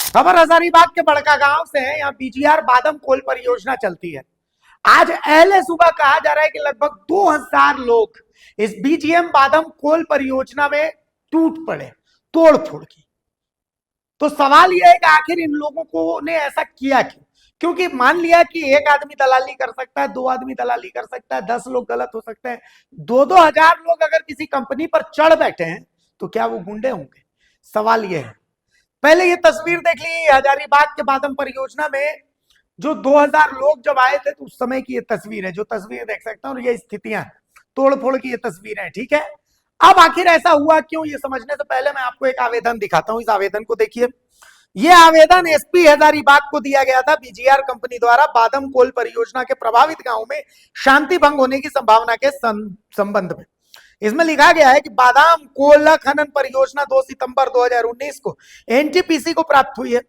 खबर हजारीबाग के बड़का गांव से है। यहाँ बीजीआर बादम कोल परियोजना चलती है। आज अहले सुबह कहा जा रहा है कि लगभग 2000 लोग इस बीजीएम बादम कोल परियोजना में टूट पड़े, तोड़ फोड़ की। तो सवाल यह है कि आखिर इन लोगों को ने ऐसा किया क्यों? क्योंकि मान लिया कि एक आदमी दलाली कर सकता है, 2 आदमी दलाली कर सकता है, 10 लोग गलत हो सकते हैं, 2-2 हजार लोग अगर किसी कंपनी पर चढ़ बैठे हैं तो क्या वो गुंडे होंगे? सवाल यह है। पहले ये तस्वीर देख ली हजारीबाग के बादम परियोजना में जो 2000 लोग जब आए थे तो उस समय की ये तस्वीर है, जो तस्वीर देख सकते हैं, और ये स्थितियां तोड़फोड़ की ये तस्वीरें हैं। ठीक है, अब आखिर ऐसा हुआ क्यों, ये समझने से पहले मैं आपको एक आवेदन दिखाता हूं। इस आवेदन को देखिए। यह आवेदन एसपी हजारीबाग को दिया गया था बीजीआर कंपनी द्वारा बादम कोल परियोजना के प्रभावित गांव में शांति भंग होने की संभावना के संबंध में। इसमें लिखा गया है कि बादाम कोयला खनन परियोजना 2 सितंबर 2019 को एनटीपीसी को प्राप्त हुई है।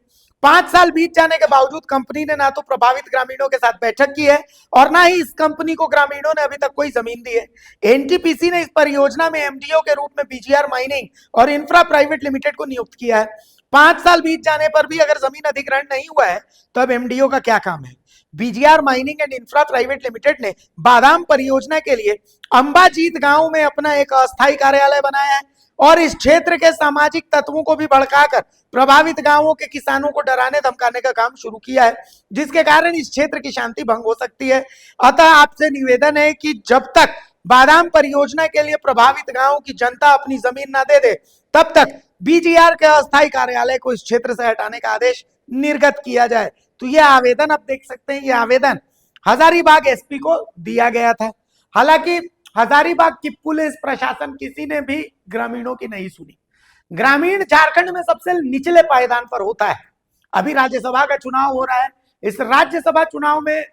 5 साल बीत जाने के बावजूद कंपनी ने ना तो प्रभावित ग्रामीणों के साथ बैठक की है और ना ही इस कंपनी को ग्रामीणों ने अभी तक कोई जमीन दी है। एनटीपीसी ने इस परियोजना में एमडीओ के रूप में बीजीआर माइनिंग और इंफ्रा प्राइवेट लिमिटेड को नियुक्त किया है। 5 साल बीत जाने पर भी अगर जमीन अधिग्रहण नहीं हुआ है तो अब एमडीओ का क्या काम है? BGR mining and infra private limited ने बादाम परियोजना के लिए अंबाजीत गांव में अपना एक अस्थायी कार्यालय बनाया है और इस क्षेत्र के सामाजिक तत्वों को भी भड़काकर प्रभावित गांवों के किसानों को डराने धमकाने का काम शुरू किया है, जिसके कारण इस क्षेत्र की शांति भंग हो सकती है। अतः आपसे निवेदन है कि जब तक बादाम परियोजना के लिए प्रभावित गांवों की जनता अपनी जमीन ना दे दे, तब तक बीजीआर के अस्थायी कार्यालय को इस क्षेत्र से हटाने का आदेश निर्गत किया जाए। तो यह आवेदन आप देख सकते हैं, यह आवेदन हजारीबाग एसपी को दिया गया था। हालांकि हजारीबाग की पुलिस प्रशासन किसी ने भी ग्रामीणों की नहीं सुनी। ग्रामीण झारखंड में सबसे निचले पायदान पर होता है। अभी राज्यसभा का चुनाव हो रहा है। इस राज्यसभा चुनाव में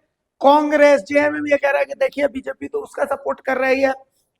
कांग्रेस जेएमएम ये कह रहा है कि देखिए बीजेपी तो उसका सपोर्ट कर रही है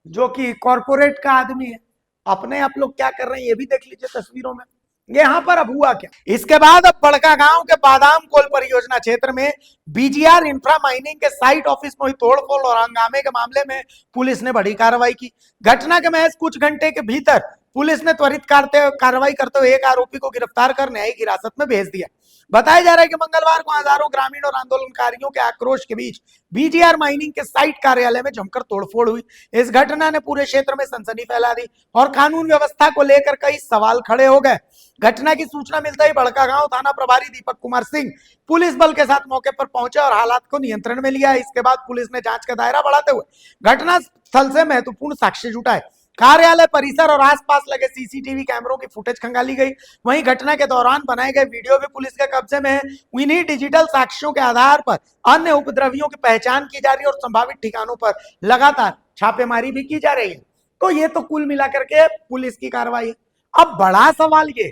जो कि कॉर्पोरेट का आदमी है। अपने आप लोग क्या कर रहे हैं ये भी देख लीजिए तस्वीरों में। यहां पर अब हुआ क्या? इसके बाद अब बड़का गांव के बादाम कोल परियोजना क्षेत्र में बीजीआर इंफ्रा माइनिंग के साइट ऑफिस में हुई तोड़फोड़ और हंगामे के मामले में पुलिस ने बड़ी कार्रवाई की। घटना के महज कुछ घंटे के भीतर पुलिस ने त्वरित कार्रवाई करते हुए एक आरोपी को गिरफ्तार कर न्यायिक हिरासत में भेज दिया। बताया जा रहा है कि मंगलवार को हजारों ग्रामीण और आंदोलनकारियों के आक्रोश के बीच बीजीआर माइनिंग के साइट कार्यालय में जमकर तोड़फोड़ हुई। इस घटना ने पूरे क्षेत्र में सनसनी फैला दी और कानून व्यवस्था को लेकर कई सवाल खड़े हो गए। घटना की सूचना मिलते ही बड़का गांव थाना प्रभारी दीपक कुमार सिंह पुलिस बल के साथ मौके पर पहुंचे और हालात को नियंत्रण में लिया। इसके बाद पुलिस ने जांच का दायरा बढ़ाते हुए घटना स्थल से महत्वपूर्ण साक्ष्य जुटाए। कार्यालय परिसर और आसपास लगे सीसीटीवी कैमरों की फुटेज खंगाली गई। वहीं घटना के दौरान बनाए गए वीडियो भी पुलिस के कब्जे में है। इन्हीं डिजिटल साक्ष्यों के आधार पर अन्य उपद्रवियों की पहचान की जा रही है और संभावित ठिकानों पर लगातार छापेमारी भी की जा रही है। तो ये तो कुल मिलाकर के पुलिस की कार्रवाई है। अब बड़ा सवाल ये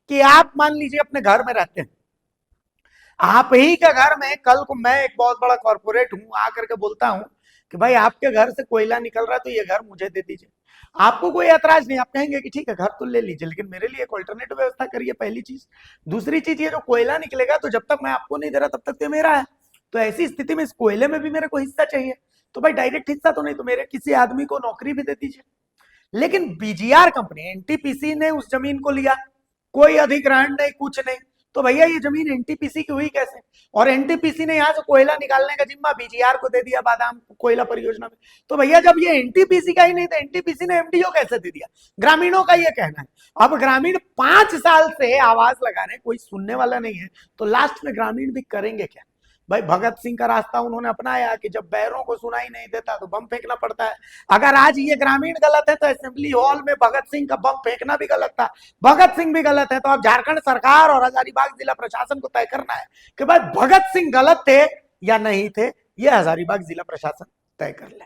कि आप मान लीजिए अपने घर में रहते हैं, आप ही के घर में कल को मैं एक बहुत बड़ा कॉर्पोरेट हूं आकर के बोलता हूं कि भाई आपके घर से कोयला निकल रहा है तो ये घर मुझे दे दीजिए। आपको कोई ऐतराज नहीं, आप कहेंगे कि ठीक है घर तो ले लीजिए लेकिन मेरे लिए एक अल्टरनेटिव व्यवस्था करिए। पहली चीज। दूसरी चीज, ये जो कोयला निकलेगा तो जब तक मैं आपको नहीं दे रहा तब तक तो मेरा है। तो ऐसी स्थिति में इस कोयले में भी मेरे को हिस्सा चाहिए। तो भाई डायरेक्ट हिस्सा तो नहीं, तो मेरे किसी आदमी को नौकरी भी दे दीजिए। लेकिन बीजीआर कंपनी एनटीपीसी ने उस जमीन को लिया, कोई अधिग्रहण नहीं, कुछ नहीं। तो भैया ये जमीन एनटीपीसी की हुई कैसे? और एनटीपीसी ने यहां से कोयला निकालने का जिम्मा बीजीआर को दे दिया बादाम कोयला परियोजना में। तो भैया जब ये एनटीपीसी का ही नहीं तो एनटीपीसी ने एमडीओ कैसे दे दिया? ग्रामीणों का ये कहना है। अब ग्रामीण 5 साल से आवाज लगा रहे, कोई सुनने वाला नहीं है, तो लास्ट में ग्रामीण भी करेंगे क्या? भाई भगत सिंह का रास्ता उन्होंने अपनाया कि जब बैरों को सुनाई नहीं देता तो बम फेंकना पड़ता है। अगर आज ये ग्रामीण गलत है तो असेंबली हॉल में भगत सिंह का बम फेंकना भी गलत था। भगत सिंह भी गलत है तो अब झारखंड सरकार और हजारीबाग जिला प्रशासन को तय करना है कि भाई भगत सिंह गलत थे या नहीं थे, ये हजारीबाग जिला प्रशासन तय कर ले।